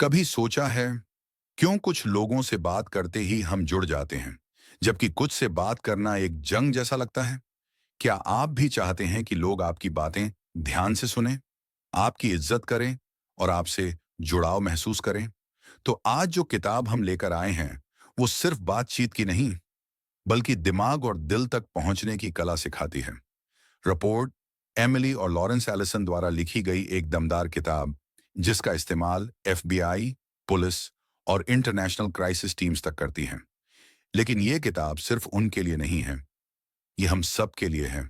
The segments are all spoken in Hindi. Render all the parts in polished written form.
कभी सोचा है क्यों कुछ लोगों से बात करते ही हम जुड़ जाते हैं, जबकि कुछ से बात करना एक जंग जैसा लगता है? क्या आप भी चाहते हैं कि लोग आपकी बातें ध्यान से सुनें, आपकी इज्जत करें और आपसे जुड़ाव महसूस करें? तो आज जो किताब हम लेकर आए हैं, वो सिर्फ बातचीत की नहीं, बल्कि दिमाग और दिल तक पहुंचने की कला सिखाती है। रिपोर्ट एमिली और लॉरेंस एलिसन द्वारा लिखी गई एक दमदार किताब, जिसका इस्तेमाल एफबीआई, पुलिस और इंटरनेशनल क्राइसिस टीम्स तक करती हैं। लेकिन ये किताब सिर्फ उनके लिए नहीं है, ये हम सब के लिए है,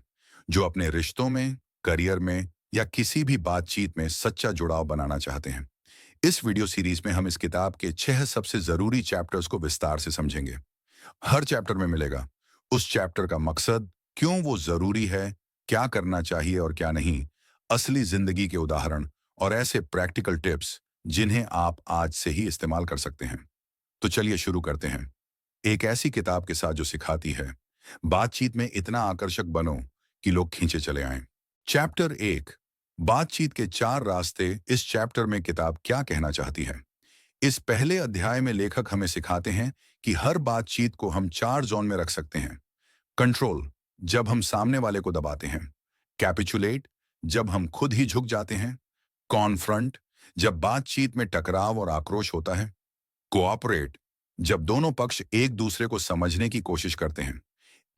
जो अपने रिश्तों में, करियर में या किसी भी बातचीत में सच्चा जुड़ाव बनाना चाहते हैं। इस वीडियो सीरीज में हम इस किताब के 6 सबसे जरूरी चैप्टर्स को विस्तार से समझेंगे। हर चैप्टर में मिलेगा उस चैप्टर का मकसद, क्यों वो जरूरी है, क्या करना चाहिए और क्या नहीं, असली जिंदगी के उदाहरण और ऐसे प्रैक्टिकल टिप्स जिन्हें आप आज से ही इस्तेमाल कर सकते हैं। तो चलिए शुरू करते हैं, एक ऐसी किताब के साथ जो सिखाती है, बातचीत में इतना आकर्षक बनो कि लोग खींचे चले आएं। चैप्टर 1, बातचीत के 4 रास्ते। इस चैप्टर में किताब क्या कहना चाहती है? इस पहले अध्याय में लेखक हमें सिखाते हैं कि हर बातचीत को हम 4 जोन में रख सकते हैं। कंट्रोल, जब हम सामने वाले को दबाते हैं। कैपिचुलेट, जब हम खुद ही झुक जाते हैं। कॉन्फ्रंट, जब बातचीत में टकराव और आक्रोश होता है। कोऑपरेट, जब दोनों पक्ष एक दूसरे को समझने की कोशिश करते हैं।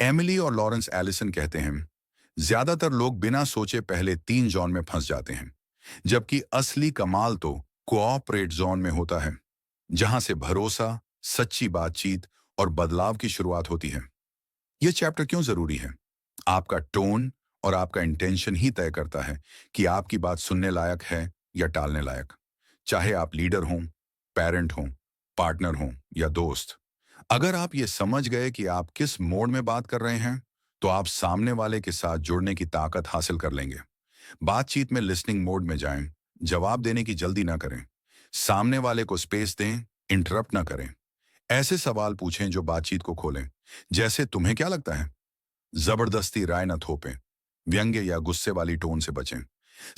एमिली और लॉरेंस एलिसन कहते हैं, ज्यादातर लोग बिना सोचे पहले 3 जोन में फंस जाते हैं, जबकि असली कमाल तो कोऑपरेट जोन में होता है, जहां से भरोसा, सच्ची बातचीत और बदलाव की शुरुआत होती है। यह चैप्टर क्यों जरूरी है? आपका टोन और आपका इंटेंशन ही तय करता है कि आपकी बात सुनने लायक है या टालने लायक। चाहे आप लीडर हों, पेरेंट हों, पार्टनर हों या दोस्त, अगर आप ये समझ गए कि आप किस मोड में बात कर रहे हैं, तो आप सामने वाले के साथ जुड़ने की ताकत हासिल कर लेंगे। बातचीत में लिसनिंग मोड में जाएं, जवाब देने की जल्दी ना करें, सामने वाले को स्पेस दें, इंटरप्ट ना करें। ऐसे सवाल पूछें जो बातचीत को खोलें, जैसे तुम्हें क्या लगता है? जबरदस्ती राय न थोपें, व्यंग्य या गुस्से वाली टोन से बचें,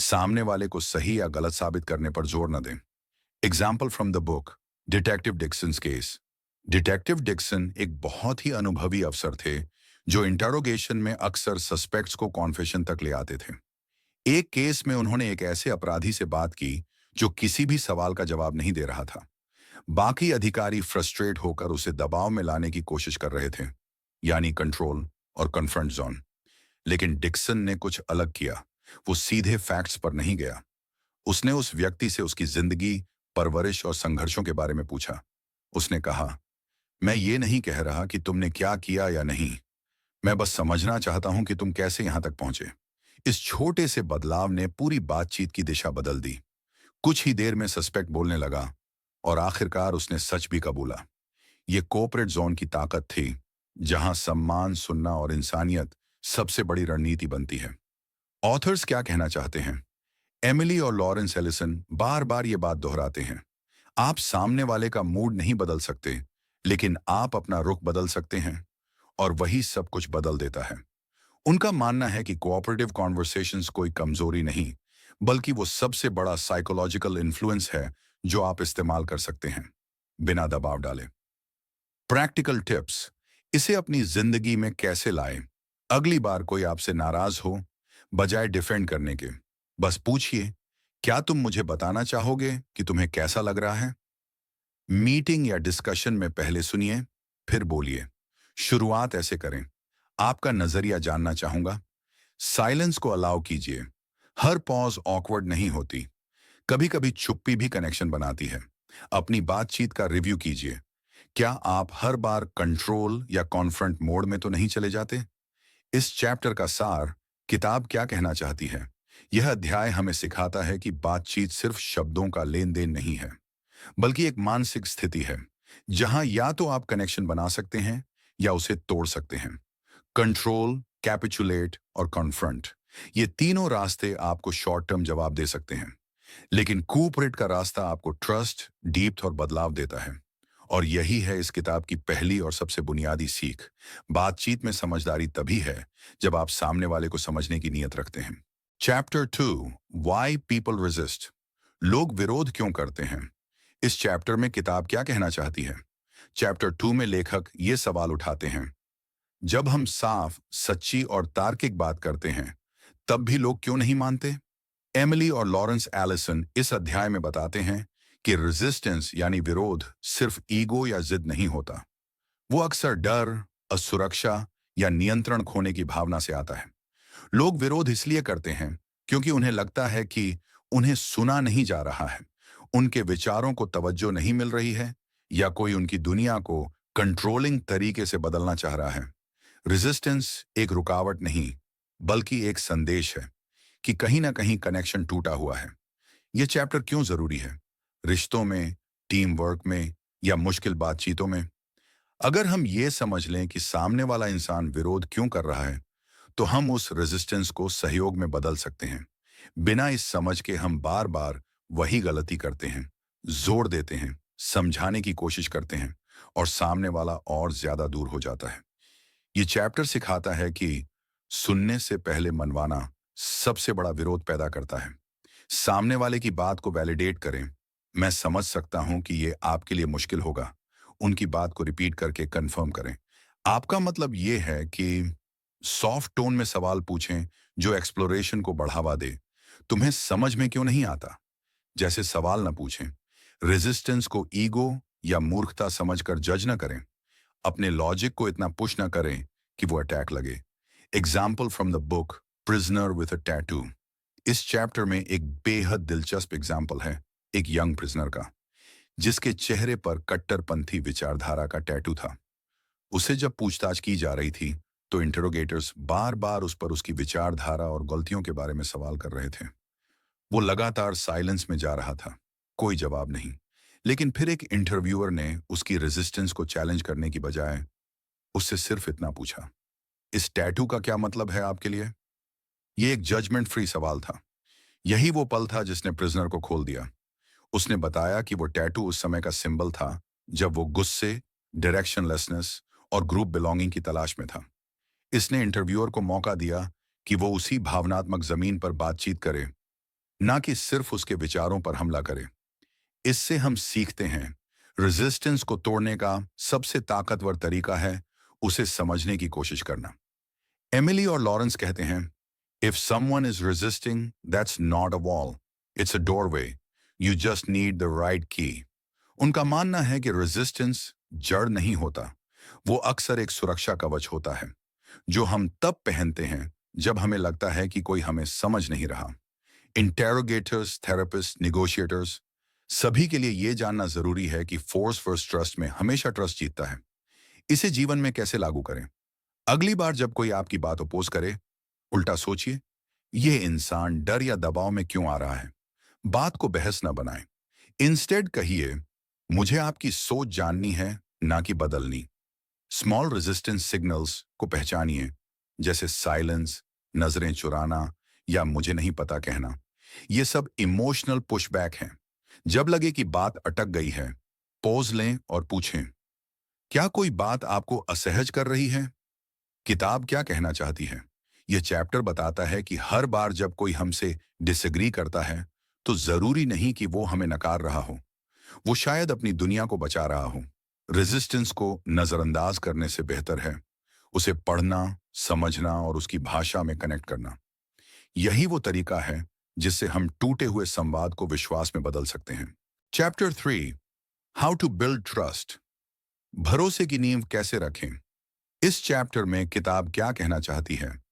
सामने वाले को सही या गलत साबित करने पर जोर न दें। Example from the book detective Dixon case. Detective Dixon एक बहुत ही अनुभवी अफसर थे, जो इंटरोगेशन में अक्सर सस्पेक्ट्स को कॉन्फेशन तक ले आते थे। एक केस में उन्होंने एक ऐसे अपराधी से बात की जो किसी भी सवाल का जवाब नहीं दे रहा था। बाकी अधिकारी फ्रस्ट्रेट होकर उसे दबाव में लाने की कोशिश कर रहे थे, यानी कंट्रोल और कन्फ्रंट जोन। लेकिन डिक्सन ने कुछ अलग किया। वो सीधे फैक्ट्स पर नहीं गया। उसने उस व्यक्ति से उसकी जिंदगी, परवरिश और संघर्षों के बारे में पूछा। उसने कहा, मैं ये नहीं कह रहा कि तुमने क्या किया या नहीं, मैं बस समझना चाहता हूं कि तुम कैसे यहां तक पहुंचे। इस छोटे से बदलाव ने पूरी बातचीत की दिशा बदल दी। कुछ ही देर में सस्पेक्ट बोलने लगा और आखिरकार उसने सच भी कबूला। ये कोऑपरेट जोन की ताकत थी, जहां सम्मान, सुनना और इंसानियत सबसे बड़ी रणनीति बनती है। ऑथर्स क्या कहना चाहते हैं? एमिली और लॉरेंस एलिसन बार बार ये बात दोहराते हैं, आप सामने वाले का मूड नहीं बदल सकते, लेकिन आप अपना रुख बदल सकते हैं, और वही सब कुछ बदल देता है। उनका मानना है कि कोऑपरेटिव कॉन्वर्सेशंस कोई कमजोरी नहीं, बल्कि वो सबसे बड़ा साइकोलॉजिकल इन्फ्लुएंस है जो आप इस्तेमाल कर सकते हैं, बिना दबाव डाले। प्रैक्टिकल टिप्स, इसे अपनी जिंदगी में कैसे लाएं? अगली बार कोई आपसे नाराज हो, बजाय डिफेंड करने के, बस पूछिए, क्या तुम मुझे बताना चाहोगे कि तुम्हें कैसा लग रहा है? मीटिंग या डिस्कशन में पहले सुनिए, फिर बोलिए। शुरुआत ऐसे करें, आपका नजरिया जानना चाहूंगा। साइलेंस को अलाउ कीजिए। हर पॉज ऑकवर्ड नहीं होती। कभी कभी चुप्पी भी कनेक्शन बनाती है। अपनी बातचीत का रिव्यू कीजिए। क्या आप हर बार कंट्रोल या कॉन्फ्रंट मोड में तो नहीं चले जाते? इस चैप्टर का सार, किताब क्या कहना चाहती है? यह अध्याय हमें सिखाता है कि बातचीत सिर्फ शब्दों का लेन देन नहीं है, बल्कि एक मानसिक स्थिति है, जहां या तो आप कनेक्शन बना सकते हैं या उसे तोड़ सकते हैं। कंट्रोल, कैपिचुलेट और कॉन्फ्रंट, ये तीनों रास्ते आपको शॉर्ट टर्म जवाब दे सकते हैं, लेकिन कोऑपरेट का रास्ता आपको ट्रस्ट, डीप्थ और बदलाव देता है। और यही है इस किताब की पहली और सबसे बुनियादी सीख। बातचीत में समझदारी तभी है जब आप सामने वाले को समझने की नीयत रखते हैं। Chapter 2, why people resist. लोग विरोध क्यों करते हैं? इस चैप्टर में किताब क्या कहना चाहती है? चैप्टर 2 में लेखक ये सवाल उठाते हैं, जब हम साफ, सच्ची और तार्किक बात करते हैं, तब भी लोग क्यों नहीं मानते? एमिली और लॉरेंस एलिसन इस अध्याय में बताते हैं कि रेजिस्टेंस यानी विरोध सिर्फ ईगो या जिद नहीं होता। वो अक्सर डर, असुरक्षा या नियंत्रण खोने की भावना से आता है। लोग विरोध इसलिए करते हैं क्योंकि उन्हें लगता है कि उन्हें सुना नहीं जा रहा है, उनके विचारों को तवज्जो नहीं मिल रही है, या कोई उनकी दुनिया को कंट्रोलिंग तरीके से बदलना चाह रहा है। रेजिस्टेंस एक रुकावट नहीं, बल्कि एक संदेश है कि कहीं ना कहीं कनेक्शन टूटा हुआ है। यह चैप्टर क्यों जरूरी है? रिश्तों में, टीम वर्क में या मुश्किल बातचीतों में? अगर हम ये समझ लें कि सामने वाला इंसान विरोध क्यों कर रहा है, तो हम उस रेजिस्टेंस को सहयोग में बदल सकते हैं। बिना इस समझ के हम बार बार वही गलती करते हैं, जोर देते हैं, समझाने की कोशिश करते हैं और सामने वाला और ज्यादा दूर हो जाता है। ये चैप्टर सिखाता है कि सुनने से पहले मनवाना सबसे बड़ा विरोध पैदा करता है। सामने वाले की बात को वैलिडेट करें। मैं समझ सकता हूं कि ये आपके लिए मुश्किल होगा। उनकी बात को रिपीट करके कंफर्म करें। आपका मतलब ये है कि सॉफ्ट टोन में सवाल पूछें जो एक्सप्लोरेशन को बढ़ावा दे। तुम्हें समझ में क्यों नहीं आता? जैसे सवाल न पूछें। रेजिस्टेंस को ईगो या मूर्खता समझकर जज न करें। अपने लॉजिक को इतना पुश न करें कि वो अटैक लगे। Example from the book prisoner with a tattoo. इस चैप्टर में एक बेहद दिलचस्प एग्जाम्पल है एक यंग प्रिजनर का, जिसके चेहरे पर कट्टरपंथी विचारधारा का टैटू था। उसे जब पूछताछ की जा रही थी, तो इंटरोगेटर्स बार बार उस पर उसकी विचारधारा और गलतियों के बारे में सवाल कर रहे थे। वो लगातार साइलेंस में जा रहा था, कोई जवाब नहीं। लेकिन फिर एक इंटरव्यूअर ने उसकी रेजिस्टेंस को चैलेंज करने की बजाय उससे सिर्फ इतना पूछा, इस टैटू का क्या मतलब है आपके लिए? ये एक जजमेंट फ्री सवाल था। यही वो पल था जिसने प्रिजनर को खोल दिया। उसने बताया कि वो टैटू उस समय का सिंबल था जब वो गुस्से, डायरेक्शनलेसनेस और ग्रुप बिलोंगिंग की तलाश में था। इसने इंटरव्यूअर को मौका दिया कि वो उसी भावनात्मक जमीन पर बातचीत करे, ना कि सिर्फ उसके विचारों पर हमला करे। इससे हम सीखते हैं, रेजिस्टेंस को तोड़ने का सबसे ताकतवर तरीका है उसे समझने की कोशिश करना। एमिली और लॉरेंस कहते हैं, if someone is resisting, that's not a wall, it's a doorway, you just need the right की। उनका मानना है कि रेजिस्टेंस जड़ नहीं होता, वो अक्सर एक सुरक्षा कवच होता है जो हम तब पहनते हैं जब हमें लगता है कि कोई हमें समझ नहीं रहा। इंटेरोगेटर्स, थेरेपिस्ट, निगोशिएटर्स, सभी के लिए यह जानना जरूरी है कि फोर्स फर्स्ट ट्रस्ट में हमेशा ट्रस्ट जीतता है। इसे जीवन में कैसे लागू करें? अगली बार जब कोई आपकी बात अपोज करे, उल्टा सोचिए, यह इंसान डर या दबाव में क्यों आ रहा है। बात को बहस न बनाएं। इंस्टेड कहिए, मुझे आपकी सोच जाननी है, ना कि बदलनी। स्मॉल रेजिस्टेंस सिग्नल्स को पहचानिए, जैसे साइलेंस, नजरें चुराना या मुझे नहीं पता कहना। ये सब इमोशनल पुशबैक हैं। जब लगे कि बात अटक गई है, पॉज लें और पूछें, क्या कोई बात आपको असहज कर रही है? किताब क्या कहना चाहती है? यह चैप्टर बताता है कि हर बार जब कोई हमसे डिसएग्री करता है, तो जरूरी नहीं कि वो हमें नकार रहा हो। वो शायद अपनी दुनिया को बचा रहा हो। रेजिस्टेंस को नजरअंदाज करने से बेहतर है उसे पढ़ना, समझना और उसकी भाषा में कनेक्ट करना। यही वो तरीका है जिससे हम टूटे हुए संवाद को विश्वास में बदल सकते हैं। Chapter 3, how to build trust. भरोसे की नींव कैसे रखें? इस चैप्टर में किताब क्या कहना चाहती है?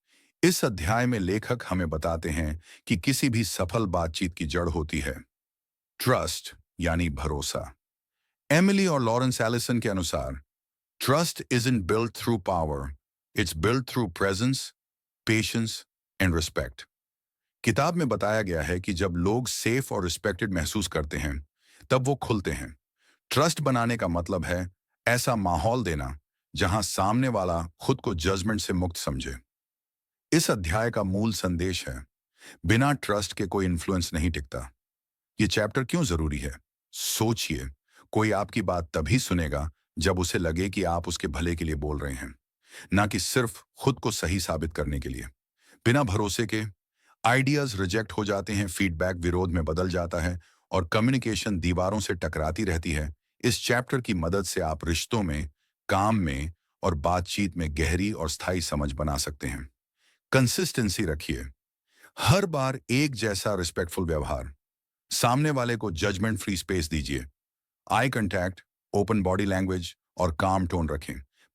इस अध्याय में लेखक हमें बताते हैं कि किसी भी सफल बातचीत की जड़ होती है ट्रस्ट, यानी भरोसा। एमिली और लॉरेंस एलिसन के अनुसार, trust isn't built through power, it's built through presence, patience and respect। किताब में बताया गया है कि जब लोग सेफ और रिस्पेक्टेड महसूस करते हैं, तब वो खुलते हैं। ट्रस्ट बनाने का मतलब है ऐसा माहौल देना जहां सामने वाला खुद को जजमेंट से मुक्त समझे। इस अध्याय का मूल संदेश है, बिना ट्रस्ट के कोई इन्फ्लुएंस नहीं टिकता। ये चैप्टर क्यों जरूरी है? सोचिए, कोई आपकी बात तभी सुनेगा जब उसे लगे कि आप उसके भले के लिए बोल रहे हैं, ना कि सिर्फ खुद को सही साबित करने के लिए। बिना भरोसे के आइडियाज रिजेक्ट हो जाते हैं, फीडबैक विरोध में बदल जाता है और कम्युनिकेशन दीवारों से टकराती रहती है, इस चैप्टर की मदद से आप रिश्तों में, काम में और बातचीत में गहरी और स्थायी समझ बना सकते हैं। कंसिस्टेंसी रखिए। हर बार एक जैसा रिस्पेक्टफुल व्यवहार। सामने वाले को जजमेंट फ्री स्पेस दीजिए। Eye contact, open body language और काम टोन रखें।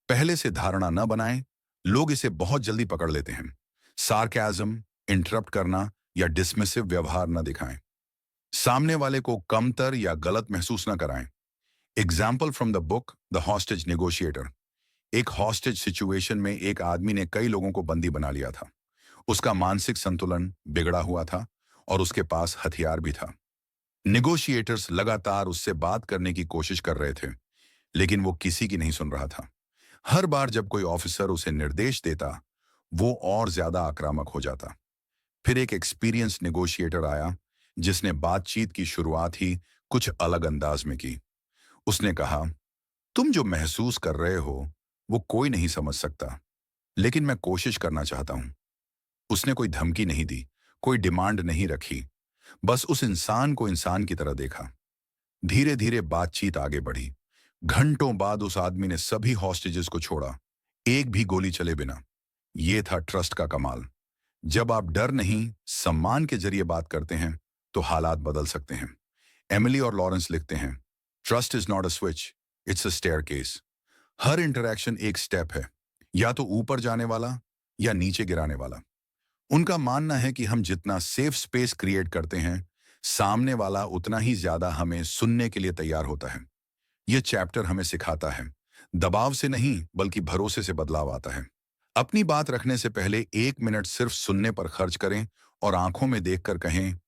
पहले से धारणा न बनाएं, लोग इसे बहुत जल्दी पकड़ लेते हैं। सार्कैज़म, इंटरप्ट करना या डिसमिसिव व्यवहार न दिखाएं। सामने वाले को कमतर या गलत महसूस न कराएं। Example from the book the hostage negotiator. एक हॉस्टेज सिचुएशन में एक आदमी ने कई लोगों को बंदी बना लिया था। उसका मानसिक संतुलन बिगड़ा हुआ था और उसके पास हथियार भी था। निगोशिएटर्स लगातार उससे बात करने की कोशिश कर रहे थे, लेकिन वो किसी की नहीं सुन रहा था। हर बार जब कोई ऑफिसर उसे निर्देश देता, वो और ज्यादा आक्रामक हो जाता। फिर एक एक्सपीरियंस नेगोशिएटर आया, जिसने बातचीत की शुरुआत ही कुछ अलग अंदाज में की। उसने कहा, तुम जो महसूस कर रहे हो वो कोई नहीं समझ सकता, लेकिन मैं कोशिश करना चाहता हूं। उसने कोई धमकी नहीं दी, कोई डिमांड नहीं रखी, बस उस इंसान को इंसान की तरह देखा। धीरे धीरे बातचीत आगे बढ़ी। घंटों बाद उस आदमी ने सभी हॉस्टेजेस को छोड़ा, एक भी गोली चले बिना। यह था ट्रस्ट का कमाल। जब आप डर नहीं, सम्मान के जरिए बात करते हैं, तो हालात बदल सकते हैं। एमिली और लॉरेंस लिखते हैं, trust is not a switch, it's a staircase. Her interaction एक स्टेप है, या तो ऊपर जाने वाला या नीचे गिराने वाला। उनका मानना है कि हम जितना सेफ स्पेस क्रिएट करते हैं, सामने वाला उतना ही ज्यादा हमें सुनने के लिए तैयार होता है। यह चैप्टर हमें सिखाता है, दबाव से नहीं बल्कि भरोसे से बदलाव आता है। अपनी बात रखने से पहले 1 मिनट सिर्फ सुनने पर खर्च करें और आंखों में देखकर कहें,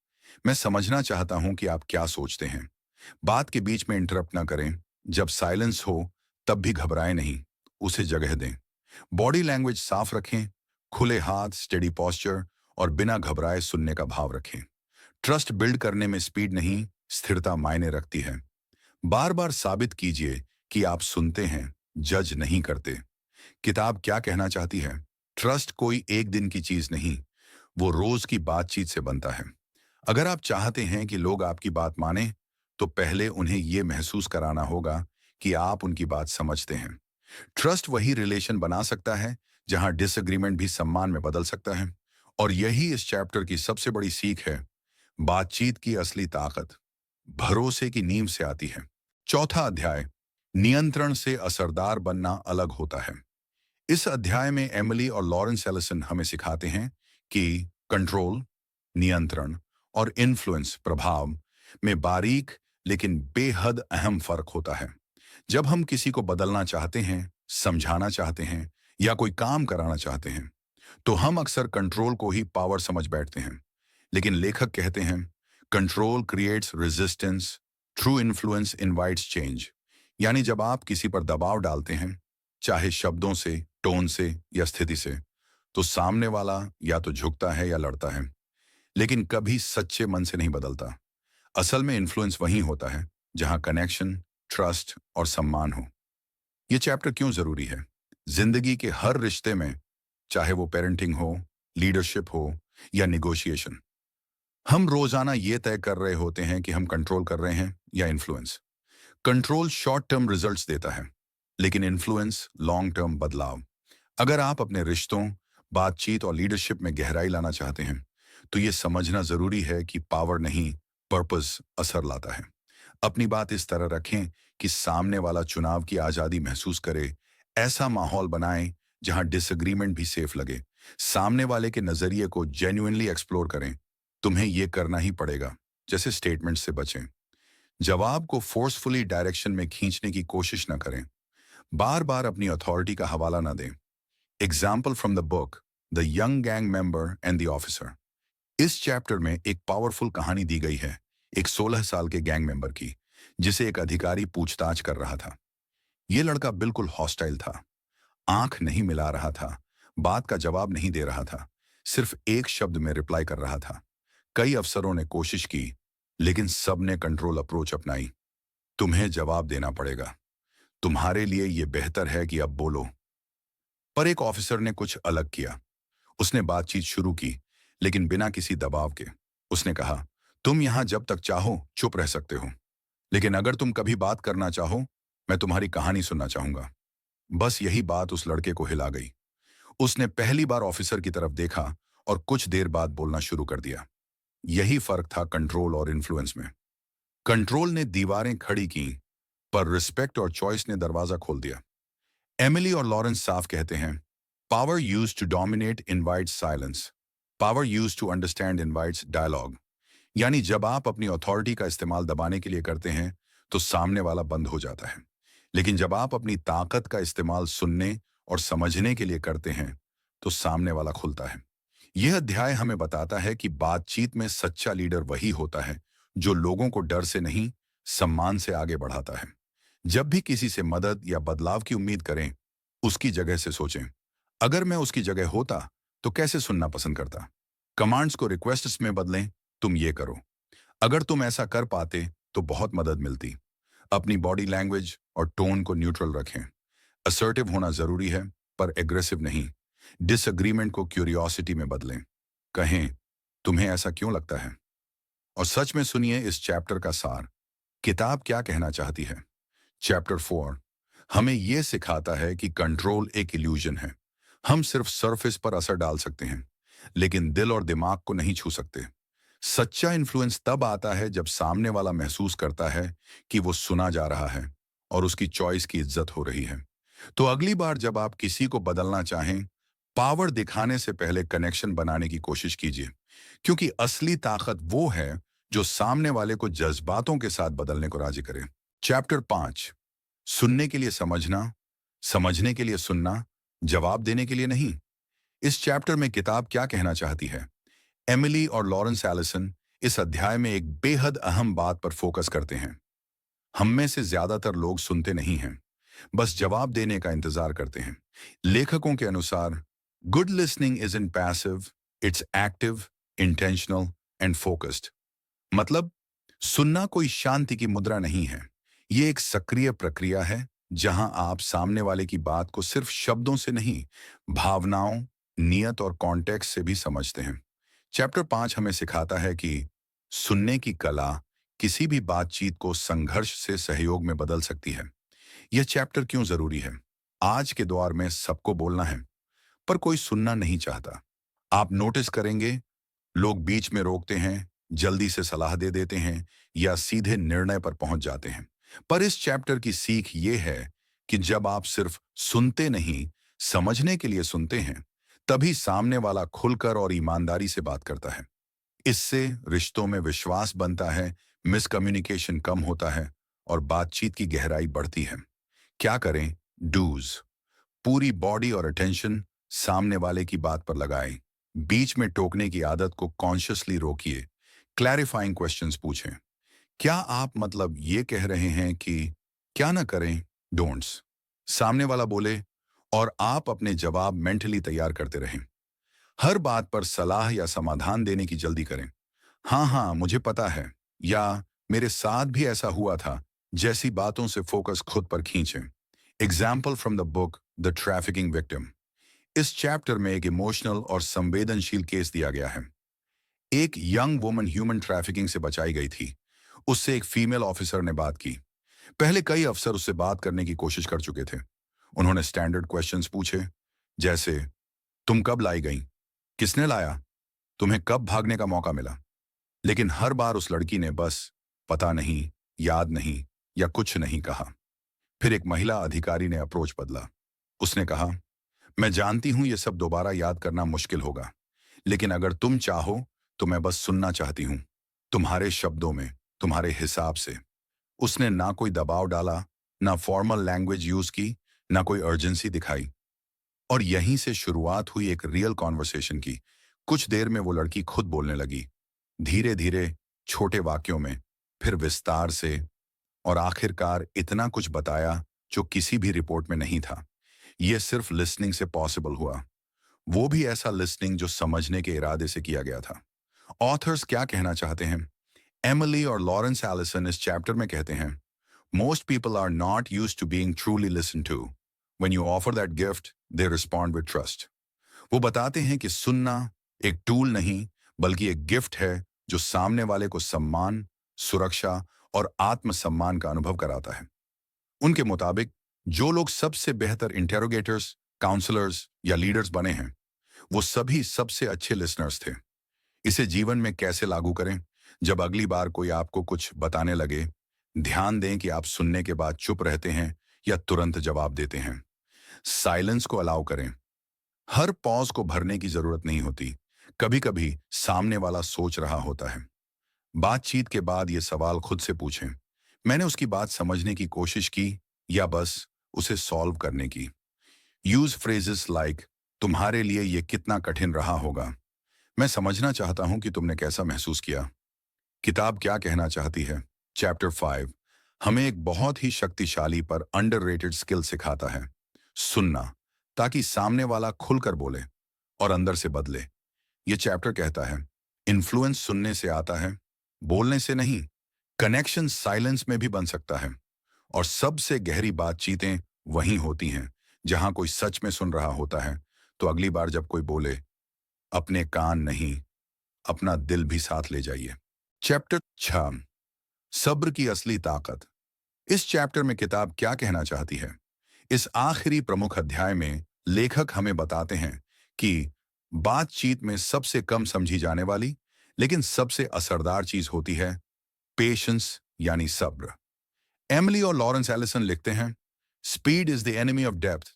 मैं समझना चाहता हूं कि आप क्या सोचते हैं। बात के बीच में इंटरप्ट ना करें। जब साइलेंस हो, तब भी घबराएं नहीं, उसे जगह दें। बॉडी लैंग्वेज साफ रखें, खुले हाथ, स्टेडी पॉस्चर और बिना घबराए सुनने का भाव रखें। ट्रस्ट बिल्ड करने में स्पीड नहीं, स्थिरता मायने रखती है। बार बार साबित कीजिए कि आप सुनते हैं, जज नहीं करते। किताब क्या कहना चाहती है? ट्रस्ट कोई एक दिन की चीज नहीं, वो रोज की बातचीत से बनता है। अगर आप चाहते हैं कि लोग आपकी बात माने, तो पहले उन्हें यह महसूस कराना होगा कि आप उनकी बात समझते हैं। ट्रस्ट वही रिलेशन बना सकता है जहां डिसएग्रीमेंट भी सम्मान में बदल सकता है। और यही इस चैप्टर की सबसे बड़ी सीख है। बातचीत की असली ताकत भरोसे की नींव से आती है। चौथा अध्याय, नियंत्रण से असरदार बनना अलग होता है। इस अध्याय में एमिली और लॉरेंस एलिसन हमें सिखाते हैं कि कंट्रोल, नियंत्रण और इन्फ्लुएंस, प्रभाव में बारीक लेकिन बेहद अहम फर्क होता है। जब हम किसी को बदलना चाहते हैं, समझाना चाहते हैं या कोई काम कराना चाहते हैं, तो हम अक्सर कंट्रोल को ही पावर समझ बैठते हैं। लेकिन लेखक कहते हैं, control creates resistance, true influence invites change. यानी जब आप किसी पर दबाव डालते हैं, चाहे शब्दों से, टोन से या स्थिति से, तो सामने वाला या तो झुकता है या लड़ता है, लेकिन कभी सच्चे मन से नहीं बदलता। असल में इन्फ्लुएंस वहीं होता है जहां कनेक्शन, ट्रस्ट और सम्मान हो। यह चैप्टर क्यों जरूरी है? जिंदगी के हर रिश्ते में, चाहे वो पेरेंटिंग हो, लीडरशिप हो या निगोशिएशन, हम रोजाना ये तय कर रहे होते हैं कि हम कंट्रोल कर रहे हैं या influence. Control short term results देता है, लेकिन इन्फ्लुएंस लॉन्ग टर्म बदलाव। अगर आप अपने रिश्तों, बातचीत और लीडरशिप में गहराई लाना चाहते हैं, तो ये समझना जरूरी है कि पावर नहीं, पर्पस असर लाता है। अपनी बात इस तरह रखें कि सामने वाला चुनाव की आजादी महसूस करे। ऐसा माहौल बनाएं जहां डिसएग्रीमेंट भी सेफ लगे। सामने वाले के नजरिए को जेन्युइनली एक्सप्लोर करें। तुम्हें यह करना ही पड़ेगा जैसे स्टेटमेंट से बचें। जवाब को फोर्सफुली डायरेक्शन में खींचने की कोशिश न करें। बार बार अपनी अथॉरिटी का हवाला न दें। Example from the book the young gang member and the officer. इस चैप्टर में एक पावरफुल कहानी दी गई है, एक 16 साल के गैंग मेंबर की, जिसे एक अधिकारी पूछताछ कर रहा था। यह लड़का बिल्कुल हॉस्टाइल था, आंख नहीं मिला रहा था, बात का जवाब नहीं दे रहा था, सिर्फ एक शब्द में रिप्लाई कर रहा था। कई अफसरों ने कोशिश की, लेकिन सबने कंट्रोल अप्रोच अपनाई। तुम्हें जवाब देना पड़ेगा, तुम्हारे लिए यह बेहतर है कि अब बोलो। पर एक ऑफिसर ने कुछ अलग किया। उसने बातचीत शुरू की, लेकिन बिना किसी दबाव के। उसने कहा, तुम यहां जब तक चाहो चुप रह सकते हो, लेकिन अगर तुम कभी बात करना चाहो, मैं तुम्हारी कहानी सुनना चाहूंगा। बस यही बात उस लड़के को हिला गई। उसने पहली बार ऑफिसर की तरफ देखा और कुछ देर बाद बोलना शुरू कर दिया। यही फर्क था कंट्रोल और इन्फ्लुएंस में। कंट्रोल ने दीवारें खड़ी की, पर रिस्पेक्ट और चॉइस ने दरवाजा खोल दिया। एमिली और लॉरेंस साफ कहते हैं, power use to dominate invites silence, power use to understand invites dialogue. यानी जब आप अपनी अथॉरिटी का इस्तेमाल दबाने के लिए करते हैं, तो सामने वाला बंद हो जाता है। लेकिन जब आप अपनी ताकत का इस्तेमाल सुनने और समझने के लिए करते हैं, तो सामने वाला खुलता है। यह अध्याय हमें बताता है कि बातचीत में सच्चा लीडर वही होता है जो लोगों को डर से नहीं, सम्मान से आगे बढ़ाता है। जब भी किसी से मदद या बदलाव की उम्मीद करें, उसकी जगह से सोचें, अगर मैं उसकी जगह होता तो कैसे सुनना पसंद करता। कमांड्स को रिक्वेस्ट्स में बदलें, तुम ये करो। अगर तुम ऐसा कर पाते तो बहुत मदद मिलती। अपनी बॉडी लैंग्वेज और टोन को न्यूट्रल रखें। असर्टिव होना जरूरी है, पर एग्रेसिव नहीं। डिसएग्रीमेंट को क्यूरियोसिटी में बदलें। कहें, तुम्हें ऐसा क्यों लगता है? और सच में सुनिए इस चैप्टर का सार। किताब क्या कहना चाहती है? चैप्टर 4 हमें यह सिखाता है कि कंट्रोल एक इल्यूजन है। हम सिर्फ सरफेस पर असर डाल सकते हैं, लेकिन दिल और दिमाग को नहीं छू सकते। सच्चा इन्फ्लुएंस तब आता है जब सामने वाला महसूस करता है कि वो सुना जा रहा है और उसकी चॉइस की इज्जत हो रही है। तो अगली बार जब आप किसी को बदलना चाहें, पावर दिखाने से पहले कनेक्शन बनाने की कोशिश कीजिए, क्योंकि असली ताकत वो है जो सामने वाले को जज्बातों के साथ बदलने को राजी करे। चैप्टर 5 सुनने के लिए समझना, समझने के लिए सुनना, जवाब देने के लिए नहीं। इस चैप्टर में किताब क्या कहना चाहती है? एमिली और लॉरेंस एलिसन इस अध्याय में एक बेहद अहम बात पर फोकस करते हैं। हम में से ज्यादातर लोग सुनते नहीं हैं, बस जवाब देने का इंतजार करते हैं। लेखकों के अनुसार good listening is in passive, it's active, intentional and focused. मतलब सुनना कोई शांति की मुद्रा नहीं है। ये एक सक्रिय प्रक्रिया है जहां आप सामने वाले की बात को सिर्फ शब्दों से नहीं, भावनाओं, नियत और कॉन्टेक्स्ट से भी समझते हैं। चैप्टर 5 हमें सिखाता है कि सुनने की कला किसी भी बातचीत को संघर्ष से सहयोग में बदल सकती है। यह चैप्टर क्यों जरूरी है? आज के दौर में सबको बोलना है, पर कोई सुनना नहीं चाहता। आप नोटिस करेंगे, लोग बीच में रोकते हैं, जल्दी से सलाह दे देते हैं या सीधे निर्णय पर पहुंच जाते हैं। पर इस चैप्टर की सीख ये है कि जब आप सिर्फ सुनते नहीं, समझने के लिए सुनते हैं, तभी सामने वाला खुलकर और ईमानदारी से बात करता है। इससे रिश्तों में विश्वास बनता है, मिसकम्युनिकेशन कम होता है और बातचीत की गहराई बढ़ती है। क्या करें? डूज। पूरी बॉडी और अटेंशन सामने वाले की बात पर लगाएं। बीच में टोकने की आदत को कॉन्शियसली रोकिए। क्लैरिफाइंग क्वेश्चंस पूछें। क्या आप मतलब ये कह रहे हैं कि क्या ना करें? डोंट्स। सामने वाला बोले और आप अपने जवाब मेंटली तैयार करते रहें। हर बात पर सलाह या समाधान देने की जल्दी करें। हाँ हाँ मुझे पता है, या मेरे साथ भी ऐसा हुआ था, जैसी बातों से फोकस खुद पर खींचें। Example from the book the trafficking victim. इस चैप्टर में एक इमोशनल और संवेदनशील केस दिया गया है। एक यंग वुमन ह्यूमन ट्रैफिकिंग से बचाई गई थी। उससे एक फीमेल ऑफिसर ने बात की। पहले कई अफसर उससे बात करने की कोशिश कर चुके थे। उन्होंने स्टैंडर्ड क्वेश्चंस पूछे, जैसे तुम कब लाई गई, किसने लाया, तुम्हें कब भागने का मौका मिला। लेकिन हर बार उस लड़की ने बस पता नहीं, याद नहीं या कुछ नहीं कहा। फिर एक महिला अधिकारी ने अप्रोच बदला। उसने कहा, मैं जानती हूं ये सब दोबारा याद करना मुश्किल होगा, लेकिन अगर तुम चाहो तो मैं बस सुनना चाहती हूं, तुम्हारे शब्दों में, तुम्हारे हिसाब से। उसने ना कोई दबाव डाला, ना फॉर्मल लैंग्वेज यूज की, ना कोई अर्जेंसी दिखाई। और यहीं से शुरुआत हुई एक रियल कॉन्वर्सेशन की। कुछ देर में वो लड़की खुद बोलने लगी, धीरे धीरे, छोटे वाक्यों में, फिर विस्तार से, और आखिरकार इतना कुछ बताया जो किसी भी रिपोर्ट में नहीं था। यह सिर्फ लिसनिंग से पॉसिबल हुआ, वो भी ऐसा लिसनिंग जो समझने के इरादे से किया गया था। ऑथर्स क्या कहना चाहते हैं? एमिली और लॉरेंस एलिसन इस चैप्टर में कहते हैं, most people are not used to being truly listen to. When you offer that gift, they respond with trust. वो बताते हैं कि सुनना एक टूल नहीं, बल्कि एक गिफ्ट है जो सामने वाले को सम्मान, सुरक्षा और आत्मसम्मान का अनुभव कराता है। उनके मुताबिक जो लोग सबसे बेहतर इंटेरोगेटर्स, काउंसलर्स या लीडर्स बने हैं, वो सभी सबसे अच्छे लिसनर्स थे। इसे जीवन में कैसे लागू करें? जब अगली बार कोई आपको कुछ बताने लगे, ध्यान दें कि आप सुनने के बाद चुप रहते हैं या तुरंत जवाब देते हैं। साइलेंस को अलाउ करें। हर पॉज को भरने की जरूरत नहीं होती। कभी कभी सामने वाला सोच रहा होता है। बातचीत के बाद ये सवाल खुद से पूछें, मैंने उसकी बात समझने की कोशिश की या बस उसे सॉल्व करने की। यूज फ्रेजेस लाइक, तुम्हारे लिए ये कितना कठिन रहा होगा, मैं समझना चाहता हूं कि तुमने कैसा महसूस किया। किताब क्या कहना चाहती है? चैप्टर 5 हमें एक बहुत ही शक्तिशाली पर अंडररेटेड स्किल सिखाता है, सुनना, ताकि सामने वाला खुलकर बोले और अंदर से बदले। ये चैप्टर कहता है, इन्फ्लुएंस सुनने से आता है, बोलने से नहीं। कनेक्शन साइलेंस में भी बन सकता है, और सबसे गहरी बातचीतें वहीं होती हैं जहां कोई सच में सुन रहा होता है। तो अगली बार जब कोई बोले, अपने कान नहीं, अपना दिल भी साथ ले जाइए। चैप्टर 6 सब्र की असली ताकत। इस चैप्टर में किताब क्या कहना चाहती है? इस आखिरी प्रमुख अध्याय में लेखक हमें बताते हैं कि बातचीत में सबसे कम समझी जाने वाली लेकिन सबसे असरदार चीज होती है पेशेंस, यानी सब्र। एमिली और लॉरेंस एलिसन लिखते हैं, speed is the enemy of depth,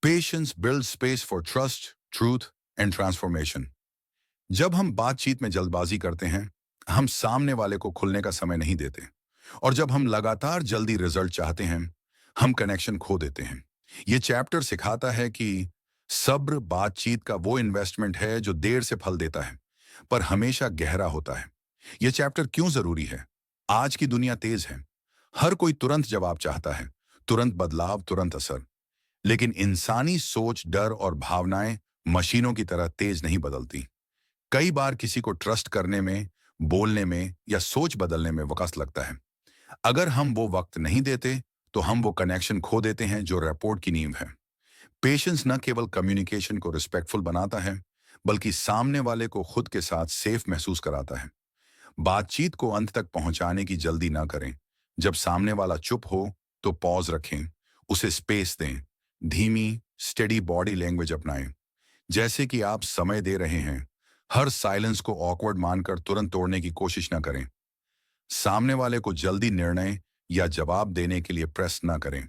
patience build space for trust, truth and transformation. जब हम बातचीत में जल्दबाजी करते हैं, हम सामने वाले को खुलने का समय नहीं देते, और जब हम लगातार जल्दी रिजल्ट चाहते हैं, हम कनेक्शन खो देते हैं। ये चैप्टर सिखाता है कि सब्र बातचीत का वो इन्वेस्टमेंट है जो देर से फल देता है, पर हमेशा गहरा होता है। ये चैप्टर क्यों जरूरी है? आज की दुनिया तेज है, हर कोई तुरंत जवाब चाहता है, तुरंत बदलाव, तुरंत असर। लेकिन इंसानी सोच, डर और भावनाएं मशीनों की तरह तेज नहीं बदलती। कई बार किसी को ट्रस्ट करने में, बोलने में या सोच बदलने में वक्त लगता है। अगर हम वो वक्त नहीं देते, तो हम वो कनेक्शन खो देते हैं जो रिपोर्ट की नींव है। पेशेंस न केवल कम्युनिकेशन को रिस्पेक्टफुल बनाता है, बल्कि सामने वाले को खुद के साथ सेफ महसूस कराता है। बातचीत को अंत तक पहुंचाने की जल्दी ना करें। जब सामने वाला चुप हो, तो पॉज रखें, उसे स्पेस दें, धीमी, स्टेडी बॉडी लैंग्वेज अपनाएं, जैसे कि आप समय दे रहे हैं। हर साइलेंस को ऑकवर्ड मानकर तुरंत तोड़ने की कोशिश न करें। सामने वाले को जल्दी निर्णय या जवाब देने के लिए प्रेस ना करें।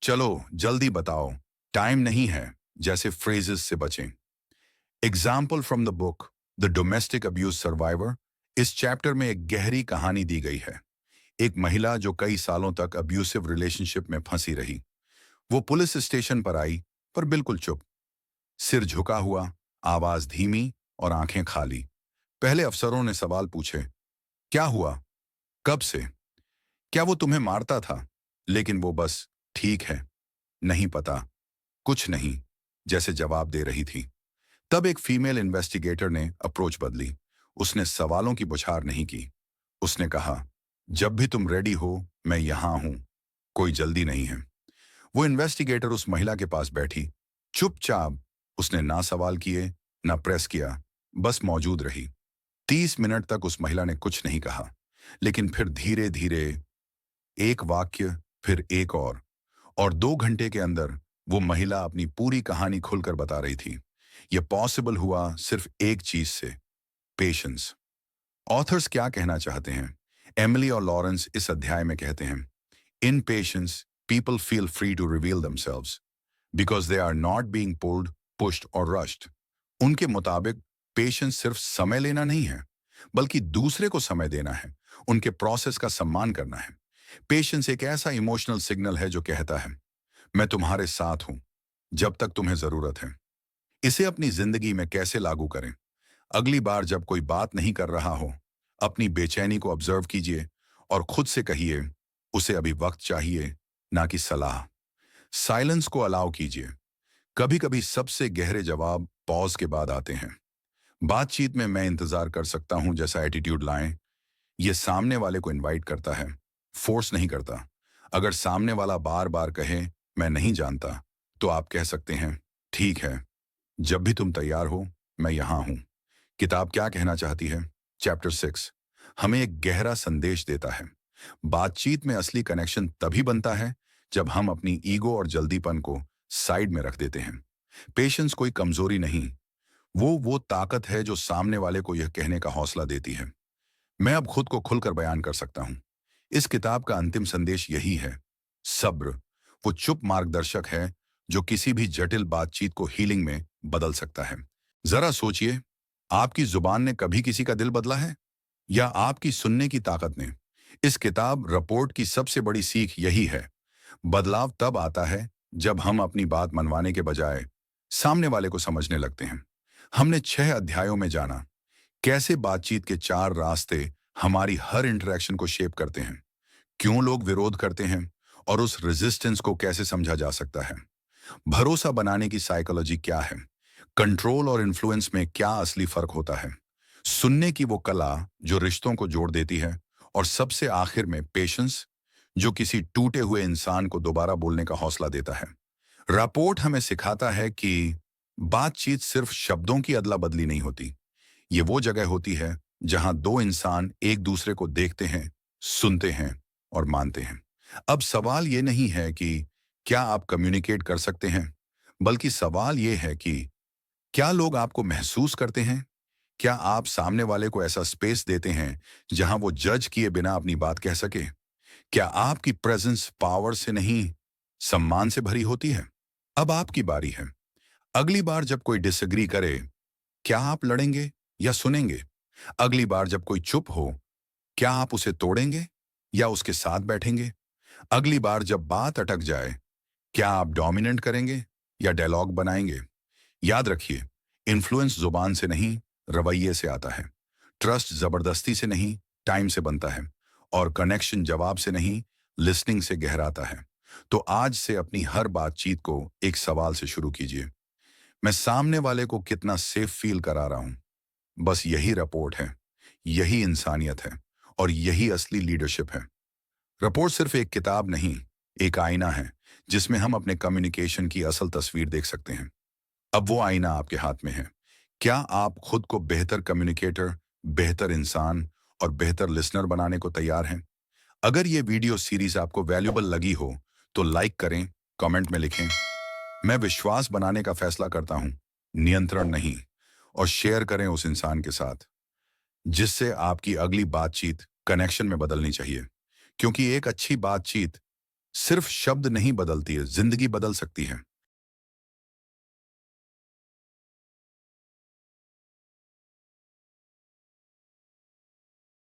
चलो जल्दी बताओ, टाइम नहीं है जैसे फ्रेजेस से बचें। Example from the book the domestic abuse survivor. इस चैप्टर में एक गहरी कहानी दी गई है। एक महिला जो कई सालों तक अब्यूसिव रिलेशनशिप में फंसी रही। वो पुलिस स्टेशन पर आई, पर बिल्कुल चुप, सिर झुका हुआ, आवाज धीमी और आंखें खाली। पहले अफसरों ने सवाल पूछे, क्या हुआ, कब से, क्या वो तुम्हें मारता था? लेकिन वो बस ठीक है, नहीं पता, कुछ नहीं, जैसे जवाब दे रही थी। तब एक फीमेल इन्वेस्टिगेटर ने अप्रोच बदली। उसने सवालों की बौछार नहीं की। उसने कहा, जब भी तुम रेडी हो, मैं यहां हूं, कोई जल्दी नहीं है। वो इन्वेस्टिगेटर उस महिला के पास बैठी, चुपचाप। उसने ना सवाल किए, ना प्रेस किया, बस मौजूद रही। 30 मिनट तक उस महिला ने कुछ नहीं कहा, लेकिन फिर धीरे धीरे एक वाक्य, फिर एक और 2 घंटे के अंदर वो महिला अपनी पूरी कहानी खुलकर बता रही थी। यह पॉसिबल हुआ सिर्फ एक चीज से, पेशेंस। ऑथर्स क्या कहना चाहते हैं? एमिली और लॉरेंस इस अध्याय में कहते हैं, in patience people feel free to reveal themselves because they are not being pulled, pushed और रश्ड। उनके मुताबिक पेशेंस सिर्फ समय लेना नहीं है, बल्कि दूसरे को समय देना है, उनके प्रोसेस का सम्मान करना है। पेशेंस एक ऐसा इमोशनल सिग्नल है जो कहता है, मैं तुम्हारे साथ हूं जब तक तुम्हें जरूरत है। इसे अपनी जिंदगी में कैसे लागू करें? अगली बार जब कोई बात नहीं कर रहा हो, अपनी बेचैनी को ऑब्जर्व कीजिए और खुद से कहिए, उसे अभी वक्त चाहिए, ना कि सलाह। साइलेंस को अलाउ कीजिए। कभी कभी सबसे गहरे जवाब पॉज के बाद आते हैं। बातचीत में मैं इंतजार कर सकता हूं जैसा एटीट्यूड लाएं। यह सामने वाले को इनवाइट करता है, फोर्स नहीं करता। अगर सामने वाला बार बार कहे, मैं नहीं जानता, तो आप कह सकते हैं, ठीक है, जब भी तुम तैयार हो, मैं यहां हूं। किताब क्या कहना चाहती है? चैप्टर 6 हमें एक गहरा संदेश देता है। बातचीत में असली कनेक्शन तभी बनता है जब हम अपनी ईगो और जल्दीपन को साइड में रख देते हैं। पेशेंस कोई कमजोरी नहीं, वो ताकत है जो सामने वाले को यह कहने का हौसला देती है, मैं अब खुद को खुलकर बयान कर सकता हूं। इस किताब का अंतिम संदेश यही है। सब्र वो चुप मार्गदर्शक है जो किसी भी जटिल बातचीत को हीलिंग में बदल सकता है। जरा सोचिए, आपकी जुबान ने कभी किसी का दिल बदला है या आपकी सुनने की ताकत ने? इस किताब रिपोर्ट की सबसे बड़ी सीख यही है। बदलाव तब आता है जब हम अपनी बात मनवाने के बजाय सामने वाले को समझने लगते हैं। हमने 6 अध्यायों में जाना कैसे बातचीत के 4 रास्ते हमारी हर इंटरेक्शन को शेप करते हैं, क्यों लोग विरोध करते हैं और उस रेजिस्टेंस को कैसे समझा जा सकता है। भरोसा बनाने की साइकोलॉजी क्या है, कंट्रोल और इन्फ्लुएंस में क्या असली फर्क होता है, सुनने की वो कला जो रिश्तों को जोड़ देती है, और सबसे आखिर में पेशेंस जो किसी टूटे हुए इंसान को दोबारा बोलने का हौसला देता है। रिपोर्ट हमें सिखाता है कि बातचीत सिर्फ शब्दों की अदला बदली नहीं होती, ये वो जगह होती है जहां दो इंसान एक दूसरे को देखते हैं, सुनते हैं और मानते हैं। अब सवाल ये नहीं है कि क्या आप कम्युनिकेट कर सकते हैं, बल्कि सवाल ये है कि क्या लोग आपको महसूस करते हैं? क्या आप सामने वाले को ऐसा स्पेस देते हैं जहां वो जज किए बिना अपनी बात कह सके? क्या आपकी प्रेजेंस पावर से नहीं, सम्मान से भरी होती है? अब आपकी बारी है। अगली बार जब कोई डिसएग्री करे, क्या आप लड़ेंगे या सुनेंगे? अगली बार जब कोई चुप हो, क्या आप उसे तोड़ेंगे या उसके साथ बैठेंगे? अगली बार जब बात अटक जाए, क्या आप डोमिनेंट करेंगे या डायलॉग बनाएंगे? याद रखिए, इन्फ्लुएंस जुबान से नहीं, रवैये से आता है। ट्रस्ट जबरदस्ती से नहीं, टाइम से बनता है। और कनेक्शन जवाब से नहीं, लिसनिंग से गहराता है। तो आज से अपनी हर बातचीत को एक सवाल से शुरू कीजिए। मैं सामने वाले को कितना सेफ फील करा रहा हूं? बस यही रिपोर्ट है, यही इंसानियत है और यही असली लीडरशिप है। रिपोर्ट सिर्फ एक किताब नहीं, एक आईना है जिसमें हम अपने कम्युनिकेशन की असल तस्वीर देख सकते हैं। अब वो आईना आपके हाथ में है। क्या आप खुद को बेहतर कम्युनिकेटर, बेहतर इंसान और बेहतर लिसनर बनाने को तैयार हैं? अगर ये वीडियो सीरीज आपको वैल्यूबल लगी हो तो लाइक करें, कमेंट में लिखें मैं विश्वास बनाने का फैसला करता हूं, नियंत्रण नहीं, और शेयर करें उस इंसान के साथ जिससे आपकी अगली बातचीत कनेक्शन में बदलनी चाहिए। क्योंकि एक अच्छी बातचीत सिर्फ शब्द नहीं बदलती है, जिंदगी बदल सकती है।